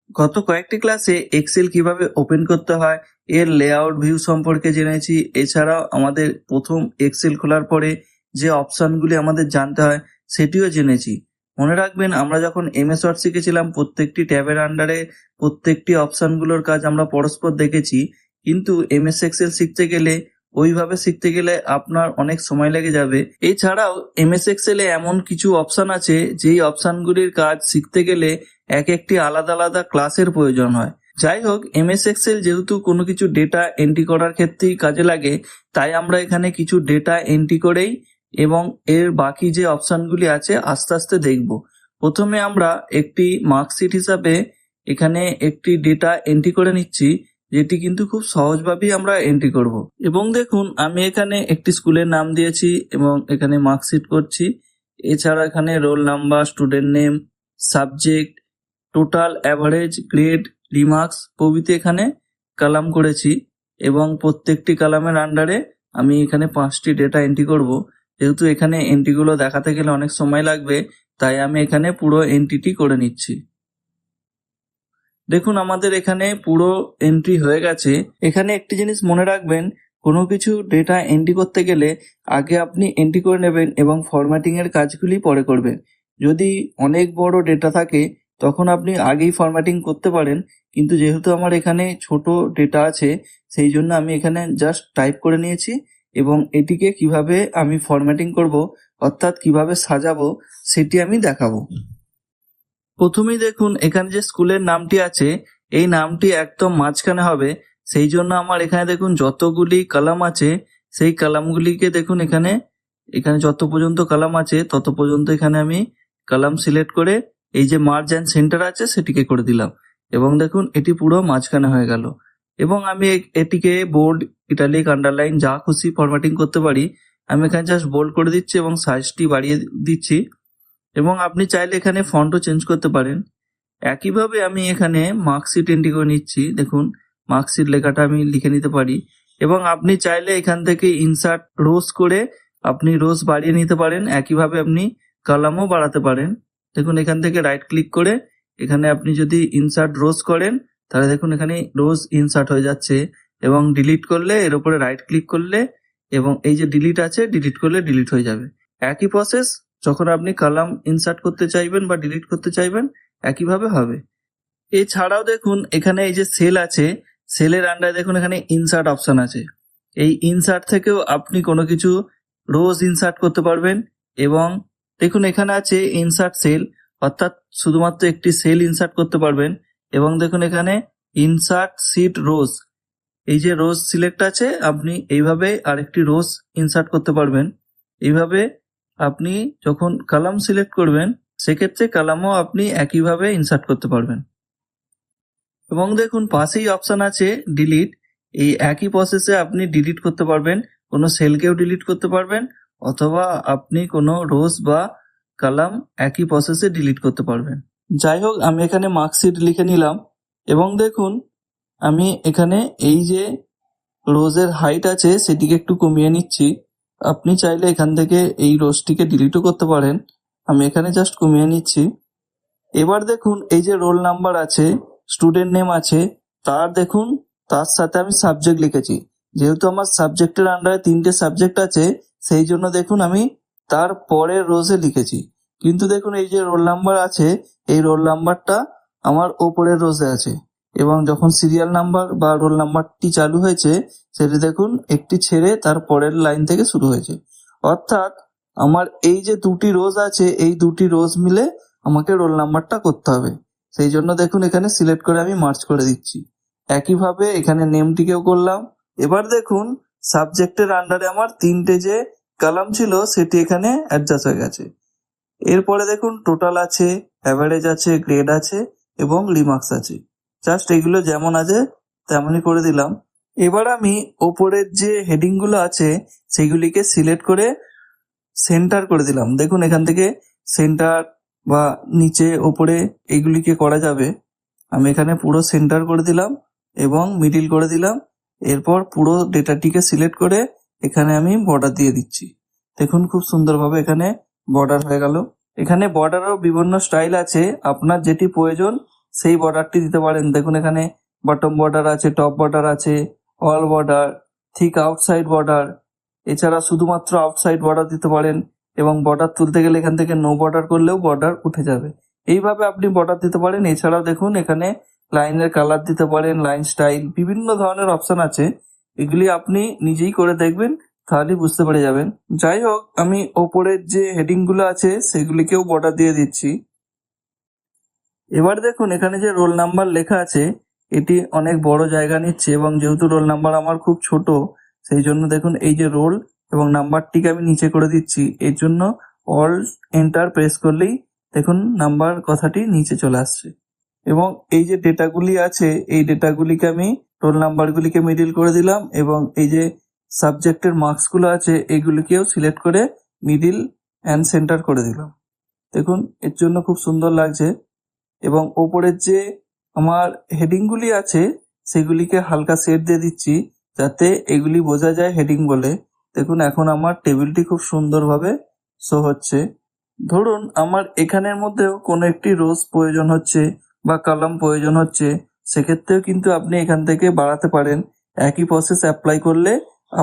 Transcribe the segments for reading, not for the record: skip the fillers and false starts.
গত কয়েকটি ক্লাসে এক্সেল কিভাবে ওপেন করতে হয় এর লেআউট ভিউ সম্পর্কে জেনেছি। এছাড়াও আমাদের প্রথম এক্সেল খোলার পরে যে অপশনগুলি আমাদের জানতে হয় সেটিও জেনেছি। মনে রাখবেন, আমরা যখন এমএস ওয়ার্ড শিখেছিলাম প্রত্যেকটি ট্যাবের আন্ডারে প্রত্যেকটি অপশনগুলোর কাজ আমরা পরস্পর দেখেছি, কিন্তু এমএস এক্সেল শিখতে গেলে আপনার অনেক সময় লেগে যাবে। এছাড়াও এমএস এক্সেলে এমন কিছু অপশন আছে যেই অপশনগুলির কাজ শিখতে গেলে এক একটি আলাদা আলাদা ক্লাসের প্রয়োজন হয়। যাই হোক, এমএস এক্সেল যেহেতু কোনো কিছু ডেটা এন্ট্রি করার ক্ষেত্রেই কাজে লাগে, তাই আমরা এখানে কিছু ডেটা এন্ট্রি করেই এবং এর বাকি যে অপশনগুলি আছে আস্তে আস্তে দেখব। প্রথমে আমরা একটি মার্কশিট হিসাবে এখানে একটি ডেটা এন্ট্রি করে নিচ্ছি, যেটি কিন্তু খুব সহজভাবেই আমরা এন্ট্রি করব। এবং দেখুন, আমি এখানে একটি স্কুলের নাম দিয়েছি এবং এখানে মার্কশিট করছি। এছাড়া এখানে roll number, student name, subject, total, average, grade, remarks প্রভৃতি এখানে কলাম করেছি এবং প্রত্যেকটি কলামের আন্ডারে আমি এখানে 5টি ডেটা এন্ট্রি করব। যেহেতু এখানে এন্ট্রিগুলো দেখাতে গেলে অনেক সময় লাগবে, তাই আমি এখানে পুরো এন্ট্রিটি করে নিচ্ছি। দেখুন, আমাদের এখানে পুরো এন্ট্রি হয়ে গেছে। এখানে একটি জিনিস মনে রাখবেন, কোনো কিছু ডেটা এন্ট্রি করতে গেলে আগে আপনি এন্ট্রি করে নেবেন এবং ফরম্যাটিং এর কাজগুলি পরে করবেন। যদি অনেক বড় ডেটা থাকে তখন আপনি আগেই ফরম্যাটিং করতে পারেন, কিন্তু যেহেতু আমার এখানে ছোট ডেটা আছে সেই জন্য আমি এখানে জাস্ট টাইপ করে নিয়েছি এবং এটিকে কিভাবে আমি ফরম্যাটিং করব, অর্থাৎ কিভাবে সাজাবো, সেটি আমি দেখাবো। প্রথমেই দেখুন, এখানে যে স্কুলের নামটি আছে এই নামটি একদম মাঝখানে হবে। সেই জন্য আমার এখানে দেখুন যতগুলি কলাম আছে সেই কলামগুলিকে দেখুন এখানে যত পর্যন্ত কলাম আছে তত পর্যন্ত এখানে আমি কলাম সিলেক্ট করে এই যে মার্জ অ্যান্ড সেন্টার আছে সেটিকে করে দিলাম এবং দেখুন এটি পুরো মাঝখানে হয়ে গেল। এবং আমি এটিকে বোল্ড, ইটালিক, আন্ডারলাইন যা খুশি ফরম্যাটিং করতে পারি। আমি এখানে জাস্ট বোল্ড করে দিচ্ছি এবং সাইজটি বাড়িয়ে দিচ্ছি এবং আপনি চাইলে এখানে ফন্টও চেঞ্জ করতে পারেন। একইভাবে আমি এখানে মার্কশিট এন্ট্রি করে নিচ্ছি। দেখুন, মার্কশিট লেখাটা আমি লিখে নিতে পারি এবং আপনি চাইলে এখান থেকে ইনসার্ট রোজ করে আপনি রোজ বাড়িয়ে নিতে পারেন। একইভাবে আপনি কলামও বাড়াতে পারেন। দেখুন, এখান থেকে রাইট ক্লিক করে এখানে আপনি যদি ইনসার্ট রোজ করেন তাহলে দেখুন এখানে রোজ ইনসার্ট হয়ে যাচ্ছে এবং ডিলিট করলে এর উপরে রাইট ক্লিক করলে এবং এই যে ডিলিট আছে ডিলিট করলে ডিলিট হয়ে যাবে। একই প্রসেস যখন আপনি কলাম ইনসার্ট করতে চাইবেন বা ডিলিট করতে চাইবেন একইভাবে হবে। এছাড়াও দেখুন এখানে এই যে সেল আছে, সেলের আন্ডারে দেখুন এখানে ইনসার্ট অপশন আছে। এই ইনসার্ট থেকেও আপনি কোনো কিছু রোজ ইনসার্ট করতে পারবেন এবং দেখুন এখানে আছে ইনসার্ট সেল, অর্থাৎ শুধুমাত্র একটি সেল ইনসার্ট করতে পারবেন। এবং দেখুন এখানে ইনসার্ট সিট রোজ, এই যে রোজ সিলেক্ট আছে আপনি এইভাবে আরেকটি রোজ ইনসার্ট করতে পারবেন। এইভাবে আপনি যখন কলাম সিলেক্ট করবেন সেক্ষেত্রে কলামও আপনি একইভাবে ইনসার্ট করতে পারবেন। এবং দেখুন পাশেই অপশন আছে ডিলিট, এই একই প্রসেসে আপনি ডিলিট করতে পারবেন, কোনো সেলকেও ডিলিট করতে পারবেন অথবা আপনি কোনো রোজ বা কলাম একই প্রসেসে ডিলিট করতে পারবেন। যাই হোক, আমি এখানে মার্কশিট লিখে নিলাম এবং দেখুন আমি এখানে এই যে রোজের হাইট আছে সেটিকে একটু কমিয়ে নিচ্ছি। আপনি চাইলে এখান থেকে এই রোজটিকে ডিলিটও করতে পারেন। আমি এখানে জাস্ট কমিয়ে নিচ্ছি। এবার দেখুন এই যে রোল নাম্বার আছে, স্টুডেন্ট নেম আছে, দেখুন তার সাথে আমি সাবজেক্ট লিখেছি। যেহেতু আমার সাবজেক্টের আন্ডারে 3টে সাবজেক্ট আছে সেই জন্য দেখুন আমি তার পরের রোজে লিখেছি। কিন্তু দেখুন এই যে রোল নাম্বার আছে এই রোল নাম্বারটা আমার ওপরের রোজে আছে এবং যখন সিরিয়াল নাম্বার বা রোল নাম্বারটি চালু হয়েছে সেটি দেখুন একটি ছেড়ে তার পরের লাইন থেকে শুরু হয়েছে। অর্থাৎ আমার এই যে দুটি রোজ আছে এই দুটি রোজ মিলে আমাকে রোল নাম্বারটা করতে হবে। সেই জন্য দেখুন এখানে সিলেক্ট করে আমি মার্জ করে দিচ্ছি। একইভাবে এখানে নেমটিকেও করলাম। এবার দেখুন সাবজেক্টের আন্ডারে আমার 3টে যে কলাম ছিল সেটি এখানে অ্যাডজাস্ট হয়ে গেছে। এরপরে দেখুন টোটাল আছে, অ্যাভারেজ আছে, গ্রেড আছে এবং রিমার্কস আছে। জাস্ট এগুলো যেমন আছে তেমনই করে দিলাম। এবার আমি ওপরের যে হেডিংগুলো আছে সেগুলিকে সিলেক্ট করে সেন্টার করে দিলাম। দেখুন এখান থেকে সেন্টার বা নিচে ওপরে এগুলিকে করা যাবে। আমি এখানে পুরো সেন্টার করে দিলাম এবং মিডিল করে দিলাম। এরপর পুরো ডেটাটিকে সিলেক্ট করে এখানে আমি বর্ডার দিয়ে দিচ্ছি। দেখুন খুব সুন্দরভাবে এখানে বর্ডার হয়ে গেল। এখানে বর্ডারও বিভিন্ন স্টাইল আছে, আপনার যেটি প্রয়োজন সেই বর্ডারটি দিতে পারেন। দেখুন এখানে বটম বর্ডার আছে, টপ বর্ডার আছে, all border, thick outside border, এছাড়া শুধুমাত্র আউটসাইড বর্ডার দিতে পারেন এবং বর্ডার তুলতে গেলে এখান থেকে নো বর্ডার করলেও বর্ডার উঠে যাবে। এইভাবে আপনি বর্ডার দিতে পারেন। এছাড়াও দেখুন এখানে লাইনের কালার দিতে পারেন, লাইন স্টাইল, বিভিন্ন ধরনের অপশন আছে। এগুলি আপনি নিজেই করে দেখবেন, তাহলেই বুঝতে পেরে যাবেন। যাই হোক, আমি ওপরের যে হেডিংগুলো আছে সেগুলিকেও বর্ডার দিয়ে দিচ্ছি। এবার দেখুন এখানে যে রোল নাম্বার লেখা আছে এটি অনেক বড় জায়গা নিচ্ছে এবং যেহেতু রোল নাম্বার আমার খুব ছোট, সেই জন্য দেখুন এই যে রোল এবং নাম্বারটিকে আমি নিচে করে দিচ্ছি। এর জন্য অল্ট এন্টার প্রেস করলেই দেখুন নাম্বার কথাটি নিচে চলে আসছে এবং এই যে ডেটাগুলি আছে এই ডেটাগুলিকে আমি রোল নাম্বারগুলিকে মিডিল করে দিলাম এবং এই যে সাবজেক্টের মার্কসগুলো আছে এগুলিকেও সিলেক্ট করে মিডিল অ্যান্ড সেন্টার করে দিলাম। দেখুন এর জন্য খুব সুন্দর লাগছে এবং ওপরের যে আমার হেডিংগুলি আছে সেগুলিকে হালকা শেড দিয়ে দিচ্ছি যাতে এগুলি বোঝা যায় হেডিং বলে। দেখুন এখন আমার টেবিলটি খুব সুন্দরভাবে শো হচ্ছে। ধরুন আমার এখানের মধ্যেও কোনো একটি রোজ প্রয়োজন হচ্ছে বা কলাম প্রয়োজন হচ্ছে, সেক্ষেত্রেও কিন্তু আপনি এখান থেকে বাড়াতে পারেন। একই প্রসেস অ্যাপ্লাই করলে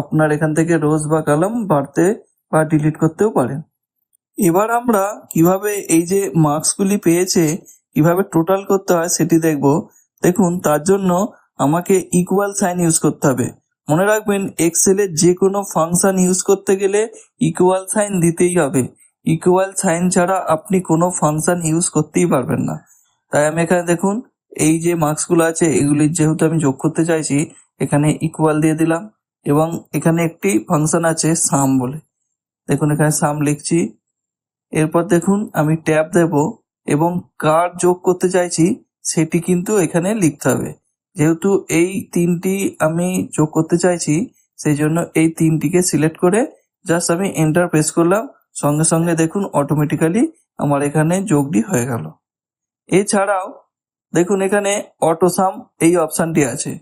আপনার এখান থেকে রোজ বা কলাম বাড়তে বা ডিলিট করতেও পারেন। এবার আমরা কিভাবে এই যে মার্কসগুলি পেয়েছে কিভাবে টোটাল করতে হয় সেটি দেখব। দেখুন তার জন্য আমাকে ইকুয়াল সাইন ইউজ করতে হবে। মনে রাখবেন এক্সেলের যে কোনো ফাংশন ইউজ করতে গেলে ইকুয়াল সাইন দিতেই হবে। ইকুয়াল সাইন ছাড়া আপনি কোনো ফাংশন ইউজ করতেই পারবেন না। তাই আমি এখানে দেখুন এই যে মার্কসগুলো আছে এগুলির যেহেতু আমি যোগ করতে চাইছি এখানে ইকুয়াল দিয়ে দিলাম এবং এখানে একটি ফাংশন আছে সাম বলে, দেখুন এখানে সাম লিখছি। এরপর দেখুন আমি ট্যাব দেব এবং কার যোগ করতে চাইছি সেটি কিন্তু এখানে লিখতে হবে। যেহেতু এই তিনটি আমি যোগ করতে চাইছি সেই জন্য এই তিনটিকে সিলেক্ট করে জাস্ট আমি এন্টার প্রেস করলাম, সঙ্গে সঙ্গে দেখুন অটোমেটিক্যালি আমার এখানে যোগটি হয়ে গেল। এছাড়াও দেখুন এখানে অটো সাম এই অপশানটি আছে,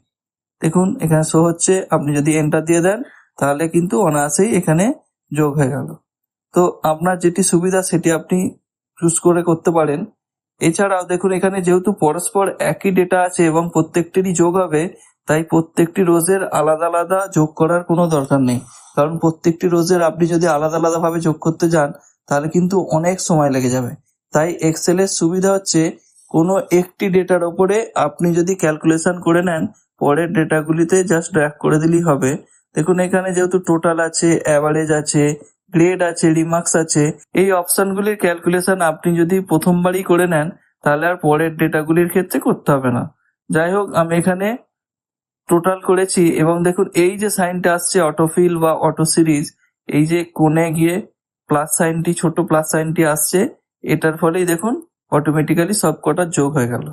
দেখুন এখানে শো হচ্ছে। আপনি যদি এন্টার দিয়ে দেন তাহলে কিন্তু অনায়াসেই এখানে যোগ হয়ে গেল। তো আপনার যেটি সুবিধা সেটি আপনি চুজ করে করতে পারেন। এছাড়াও দেখুন এখানে যেহেতু পরস্পর একই ডেটা আছে এবং প্রত্যেকটিরই যোগ হবে, তাই প্রত্যেকটি রোজের আলাদা আলাদা যোগ করার কোনো দরকার নেই। কারণ প্রত্যেকটি রোজের আপনি যদি আলাদা আলাদা ভাবে যোগ করতে যান তাহলে কিন্তু অনেক সময় লেগে যাবে। তাই এক্সেলের সুবিধা হচ্ছে কোনো একটি ডেটার ওপরে আপনি যদি ক্যালকুলেশন করে নেন পরের ডেটাগুলিতে জাস্ট ড্র্যাগ করে দিলেই হবে। দেখুন এখানে যেহেতু টোটাল আছে, অ্যাভারেজ আছে, গ্রেড আছে, রিমার্কস আছে, এই অপশনগুলির ক্যালকুলেশন আপনি যদি প্রথমবারই করে নেন তাহলে আর পরের ডেটাগুলির ক্ষেত্রে করতে হবে না। যাই হোক, আমি এখানে টোটাল করেছি এবং দেখুন এই যে সাইনটা আসছে অটোফিল বা অটো সিরিজ, এই যে কোণে গিয়ে প্লাস সাইনটি, ছোট প্লাস সাইনটি আসছে, এটার ফলেই দেখুন অটোমেটিক্যালি সব কটা যোগ হয়ে গেল।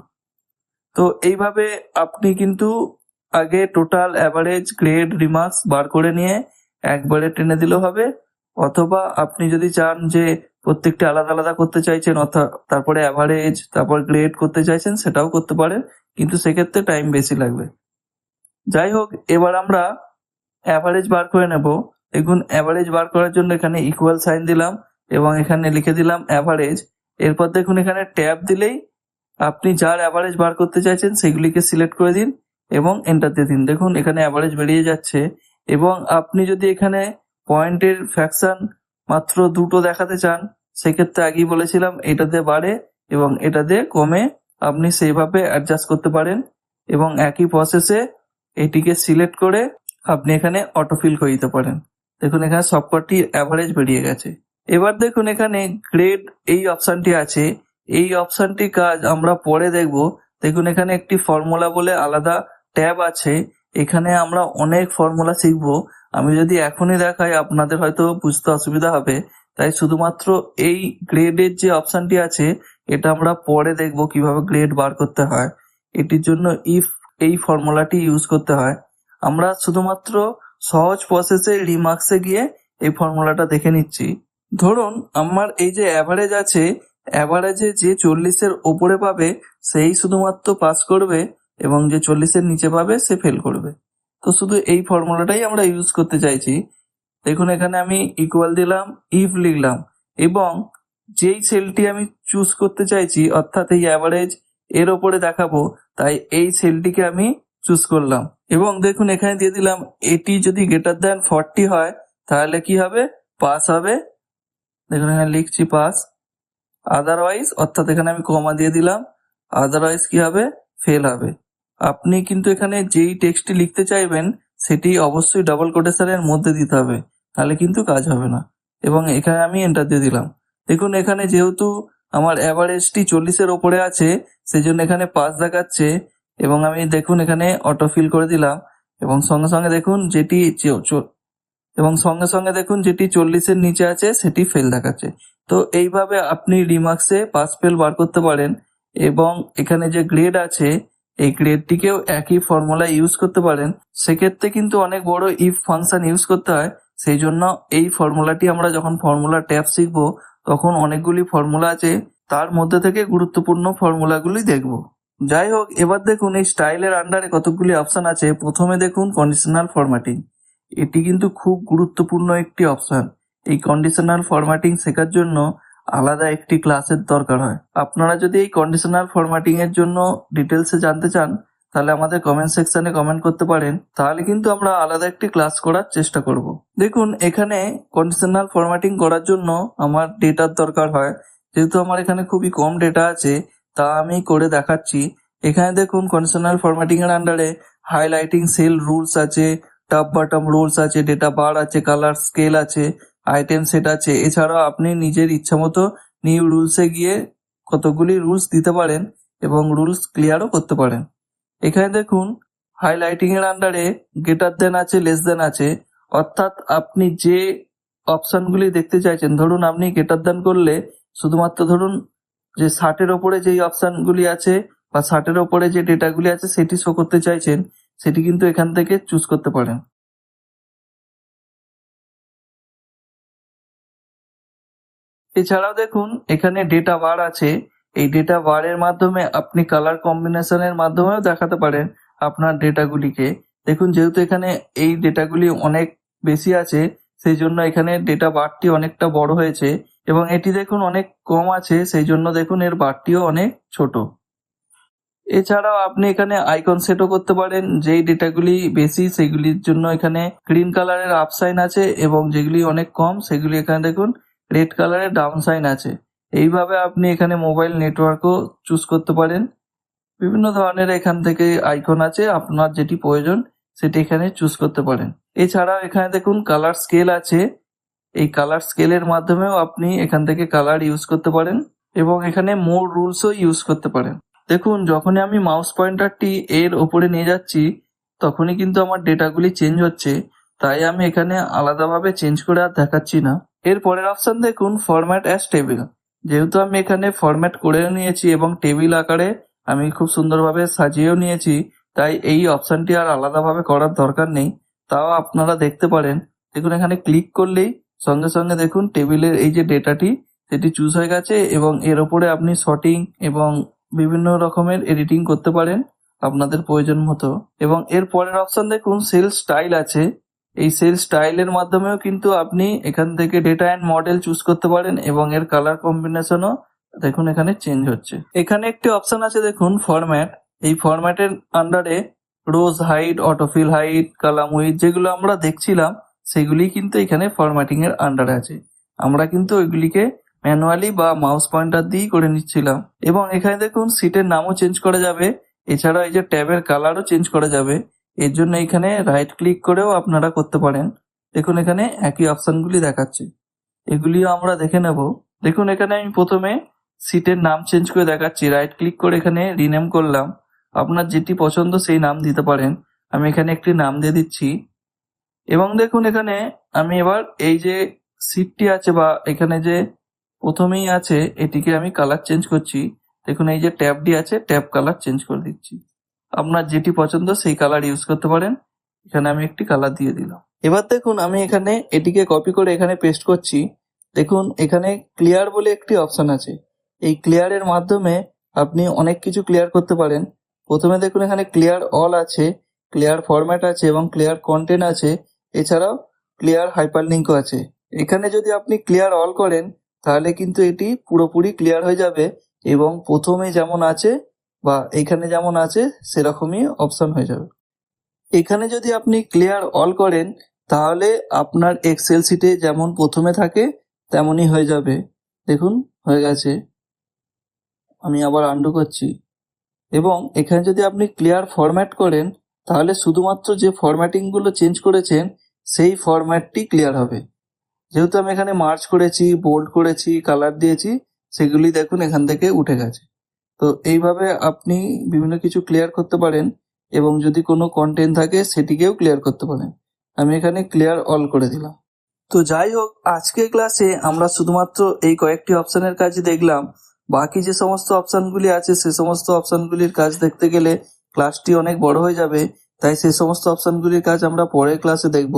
তো এইভাবে আপনি কিন্তু আগে টোটাল, অ্যাভারেজ, গ্রেড, রিমার্কস বার করে নিয়ে একবারে টেনে দিলেও হবে, অথবা আপনি যদি চান যে প্রত্যেকটা আলাদা আলাদা করতে চাইছেন অর্থাৎ তারপরে অ্যাভারেজ তারপর গ্রেড করতে চাইছেন সেটাও করতে পারেন, কিন্তু সেক্ষেত্রে টাইম বেশি লাগবে। যাই হোক, এবার আমরা অ্যাভারেজ বার করে নেব। দেখুন অ্যাভারেজ বার করার জন্য এখানে ইকুয়াল সাইন দিলাম এবং এখানে লিখে দিলাম অ্যাভারেজ। এরপর দেখুন এখানে ট্যাব দিলেই আপনি যার অ্যাভারেজ বার করতে চাইছেন সেগুলিকে সিলেক্ট করে দিন এবং এন্টার দিয়ে দিন। দেখুন এখানে অ্যাভারেজ বেরিয়ে যাচ্ছে এবং আপনি যদি এখানে পয়েন্টের ফ্র্যাকশন মাত্র দুটো দেখাতে চান সেক্ষেত্রে আগেই বলেছিলাম এটা দিয়ে বাড়ে এবং এটা দিয়ে কমে আপনি সেইভাবে অ্যাডজাস্ট করতে পারেন এবং একই প্রসেসে এটিকে সিলেক্ট করে আপনি এখানে অটোফিল করে দিতে পারেন। দেখুন এখানে সবকটি অ্যাভারেজ বেরিয়ে গেছে। এবার দেখুন এখানে গ্রেড এই অপশনটি আছে, এই অপশনটির কাজ আমরা পরে দেখব। দেখুন এখানে একটি ফর্মুলা বলে আলাদা ট্যাব আছে, এখানে আমরা অনেক ফর্মুলা শিখবো। আমি যদি এখনই দেখাই আপনাদের হয়তো বুঝতে অসুবিধা হবে, তাই শুধুমাত্র এই গ্রেডের যে অপশনটি আছে এটা আমরা পরে দেখব কিভাবে গ্রেড বার করতে হয়। এটির জন্য ইফ এই ফর্মুলাটি ইউজ করতে হয়। আমরা শুধুমাত্র সহজ প্রসেসে রিমার্কসে গিয়ে এই ফর্মুলাটা দেখে নিচ্ছি। ধরুন আমার এই যে অ্যাভারেজ আছে, অ্যাভারেজে যে 40-এর ওপরে পাবে সেই শুধুমাত্র পাস করবে এবং যে 40-এর নিচে পাবে সে ফেল করবে। তো শুধু এই ফর্মুলাটাই আমরা ইউজ করতে চাইছি। দেখুন এখানে আমি ইকুয়াল দিলাম, ইফ লিখলাম এবং যেই সেলটি আমি চুজ করতে চাইছি অর্থাৎ এই অ্যাভারেজ এর ওপরে দেখাবো, তাই এই সেলটিকে আমি চুজ করলাম এবং দেখুন এখানে দিয়ে দিলাম এটি যদি গ্রেটার দ্যান 40 হয় তাহলে কি হবে, পাস হবে। দেখুন এখানে লিখছি পাস, আদারওয়াইজ অর্থাৎ এখানে আমি কমা দিয়ে দিলাম, আদারওয়াইজ কি হবে, ফেল হবে। আপনি কিন্তু এখানে যেই টেক্সটটি লিখতে চাইবেন সেটি অবশ্যই ডাবল কোটেশনের মধ্যে দিতে হবে, তাহলে কিন্তু কাজ হবে না। এবং এখানে আমি এন্টার দিয়ে দিলাম। দেখুন এখানে যেহেতু আমার অ্যাভারেজটি 40-এর ওপরে আছে সেই জন্য এখানে পাস দেখাচ্ছে এবং আমি দেখুন এখানে অটো ফিল করে দিলাম এবং সঙ্গে সঙ্গে দেখুন যেটি 40-এর নিচে আছে সেটি ফেল দেখাচ্ছে। তো এইভাবে আপনি রিমার্কসে পাস ফেল বার করতে পারেন এবং এখানে যে গ্রেড আছে এই গ্রেডটিকেও একই ফর্মুলা ইউজ করতে পারেন। সেক্ষেত্রে কিন্তু অনেক বড় ইফ ফাংশন ইউজ করতে হয়, সেই জন্য এই ফর্মুলাটি আমরা যখন ফর্মুলা ট্যাব শিখবো তখন অনেকগুলি ফর্মুলা আছে, তার মধ্যে থেকে গুরুত্বপূর্ণ ফর্মুলাগুলি দেখব। যাই হোক, এবার দেখুন এই স্টাইলের আন্ডারে কতগুলি অপশন আছে। প্রথমে দেখুন কন্ডিশনাল ফরম্যাটিং, এটি কিন্তু খুব গুরুত্বপূর্ণ একটি অপশন। এই কন্ডিশনাল ফরম্যাটিং শেখার জন্য আলাদা একটি ক্লাসের দরকার হয়। আপনারা যদি এই কন্ডিশনাল ফরম্যাটিং এর জন্য ডিটেলসে জানতে চান তাহলে আমাদের কমেন্ট সেকশনে কমেন্ট করতে পারেন, তাহলে কিন্তু আমরা আলাদা একটি ক্লাস করার চেষ্টা করব। দেখুন এখানে কন্ডিশনাল ফরম্যাটিং করার জন্য আমার ডেটার দরকার হয়, যেহেতু আমার এখানে খুবই কম ডেটা আছে তা আমি করে দেখাচ্ছি। এখানে দেখুন কন্ডিশনাল ফরম্যাটিং এর আন্ডারে হাইলাইটিং সেল রুলস আছে, টপ বটম রুলস আছে, ডেটা বার আছে, কালার স্কেল আছে, আইটেম সেট আছে। এছাড়াও আপনি নিজের ইচ্ছা মতো নিউ রুলসে গিয়ে কতগুলি রুলস দিতে পারেন এবং রুলস ক্লিয়ারও করতে পারেন। এখানে দেখুন হাইলাইটিং এর আন্ডারে গ্রেটার দেন আছে, লেস দেন আছে, অর্থাৎ আপনি যে অপশনগুলি দেখতে চাইছেন, ধরুন আপনি গ্রেটার দেন করলে শুধুমাত্র ধরুন যে 60-এর ওপরে যেই অপশনগুলি আছে বা 60-এর ওপরে যে ডেটাগুলি আছে সেটি শো করতে চাইছেন, সেটি কিন্তু এখান থেকে চুজ করতে পারেন। এছাড়াও দেখুন এখানে ডেটা বার আছে, এই ডেটা বারের মাধ্যমে আপনি কালার কম্বিনেশনের মাধ্যমেও দেখাতে পারেন আপনার ডেটাগুলিকে। দেখুন যেহেতু এখানে এই ডেটাগুলি অনেক বেশি আছে সেই জন্য এখানে ডেটা বারটি অনেকটা বড় হয়েছে এবং এটি দেখুন অনেক কম আছে সেই জন্য দেখুন এর বারটিও অনেক ছোট। এছাড়াও আপনি এখানে আইকন সেটও করতে পারেন, যেই ডেটাগুলি বেশি সেগুলির জন্য এখানে গ্রিন কালারের আপ সাইন আছে এবং যেগুলি অনেক কম সেগুলি এখানে দেখুন রেড কালারের ডাউন সাইন আছে। এইভাবে আপনি এখানে মোবাইল নেটওয়ার্কও চুজ করতে পারেন। বিভিন্ন ধরনের এখান থেকে আইকন আছে, আপনার যেটি প্রয়োজন সেটি এখানে চুজ করতে পারেন। এছাড়াও এখানে দেখুন কালার স্কেল আছে, এই কালার স্কেলের মাধ্যমেও আপনি এখান থেকে কালার ইউজ করতে পারেন এবং এখানে মোর রুলসও ইউজ করতে পারেন। দেখুন যখনই আমি মাউস পয়েন্টারটি এর ওপরে নিয়ে যাচ্ছি তখনই কিন্তু আমার ডেটাগুলি চেঞ্জ হচ্ছে, তাই আমি এখানে আলাদাভাবে চেঞ্জ করে আর দেখাচ্ছি না। এর পরের অপশন দেখুন ফরম্যাট অ্যাজ টেবিল, যেহেতু আমি এখানে ফরম্যাট করেও নিয়েছি এবং টেবিল আকারে আমি খুব সুন্দরভাবে সাজিয়েও নিয়েছি, তাই এই অপশনটি আর আলাদাভাবে করার দরকার নেই। তাও আপনারা দেখতে পারেন, দেখুন এখানে ক্লিক করলেই সঙ্গে সঙ্গে দেখুন টেবিলের এই যে ডেটাটি সেটি চুজ হয়ে গেছে এবং এর ওপরে আপনি শর্টিং এবং বিভিন্ন রকমের এডিটিং করতে পারেন আপনাদের প্রয়োজন মতো। এবং এর পরের অপশন দেখুন সেল স্টাইল আছে, এই সেল স্টাইলের মাধ্যমেও কিন্তু আপনি এখান থেকে ডেটা অ্যান্ড মডেল চুজ করতে পারেন এবং এর কালার কম্বিনেশনও দেখুন এখানে চেঞ্জ হচ্ছে। এখানে একটি অপশন আছে দেখুন ফরম্যাট, এই ফরম্যাটের আন্ডারে rows height, autofill height, column width যেগুলো আমরা দেখছিলাম সেগুলি কিন্তু এখানে ফরম্যাটিং এর আন্ডারে আছে। আমরা কিন্তু ওইগুলিকে ম্যানুয়ালি বা মাউস পয়েন্টার দিয়েই করে নিচ্ছিলাম। এবং এখানে দেখুন সিটের নামও চেঞ্জ করা যাবে, এছাড়াও এই যে ট্যাবের কালারও চেঞ্জ করা যাবে। এর জন্য এখানে রাইট ক্লিক করেও আপনারা করতে পারেন। দেখুন এখানে একই অপশনগুলি দেখাচ্ছে, এগুলিও আমরা দেখে নেব। দেখুন এখানে আমি প্রথমে সিটের নাম চেঞ্জ করে দেখাচ্ছি, রাইট ক্লিক করে এখানে রিনেম করলাম। আপনার যেটি পছন্দ সেই নাম দিতে পারেন, আমি এখানে একটি নাম দিয়ে দিচ্ছি। এবং দেখুন এখানে আমি এবার এই যে সিটটি আছে বা এখানে যে প্রথমেই আছে এটিকে আমি কালার চেঞ্জ করছি। দেখুন এই যে ট্যাবটি আছে, ট্যাব কালার চেঞ্জ করে দিচ্ছি। আপনার যেটি পছন্দ সেই কালার ইউজ করতে পারেন, এখানে আমি একটি কালার দিয়ে দিলাম। এবার দেখুন আমি এখানে এটিকে কপি করে এখানে পেস্ট করছি। দেখুন এখানে ক্লিয়ার বলে একটি অপশন আছে, এই ক্লিয়ারের মাধ্যমে আপনি অনেক কিছু ক্লিয়ার করতে পারেন। প্রথমে দেখুন এখানে ক্লিয়ার অল আছে, ক্লিয়ার ফরম্যাট আছে এবং ক্লিয়ার কন্টেন্ট আছে, এছাড়াও ক্লিয়ার হাইপারলিঙ্কও আছে। এখানে যদি আপনি ক্লিয়ার অল করেন তাহলে কিন্তু এটি পুরোপুরি ক্লিয়ার হয়ে যাবে এবং প্রথমে যেমন আছে বা এখানে যেমন আছে সেরকমই অপশন হয়ে যাবে। এখানে যদি আপনি ক্লিয়ার অল করেন তাহলে আপনার এক্সেল শিটে যেমন প্রথমে থাকে তেমনই হয়ে যাবে। দেখুন হয়ে গেছে। আমি আবার আন্ডু করছি এবং এখানে যদি আপনি ক্লিয়ার ফরম্যাট করেন তাহলে শুধুমাত্র যে ফরম্যাটিংগুলো চেঞ্জ করেছেন সেই ফরম্যাটটি ক্লিয়ার হবে। যেহেতু আমি এখানে মার্জ করেছি, বোল্ড করেছি, কালার দিয়েছি, সেগুলি দেখুন এখান থেকে উঠে গেছে। তো এইভাবে আপনি বিভিন্ন কিছু ক্লিয়ার করতে পারেন এবং যদি কোনো কন্টেন্ট থাকে সেটিকেও ক্লিয়ার করতে পারেন। আমি এখানে ক্লিয়ার অল করে দিলাম। তো যাই হোক, আজকের ক্লাসে আমরা শুধুমাত্র এই কয়েকটি অপশানের কাজই দেখলাম। বাকি যে সমস্ত অপশানগুলি আছে সে সমস্ত অপশানগুলির কাজ দেখতে গেলে ক্লাসটি অনেক বড় হয়ে যাবে, তাই সেই সমস্ত অপশানগুলির কাজ আমরা পরের ক্লাসে দেখব।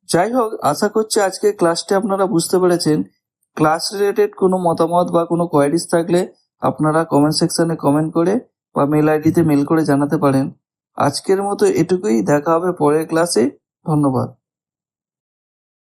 যাই হোক, আশা করছি আজকের ক্লাসটি আপনারা বুঝতে পেরেছেন। ক্লাস রিলেটেড কোনো মতামত বা কোনো কোয়ারিজ থাকলে আপনারা কমেন্ট সেকশনে কমেন্ট করে বা মেল আইডিতে মেল করে জানাতে পারেন। আজকের মতো এটুকুই, দেখা হবে পরের ক্লাসে। ধন্যবাদ।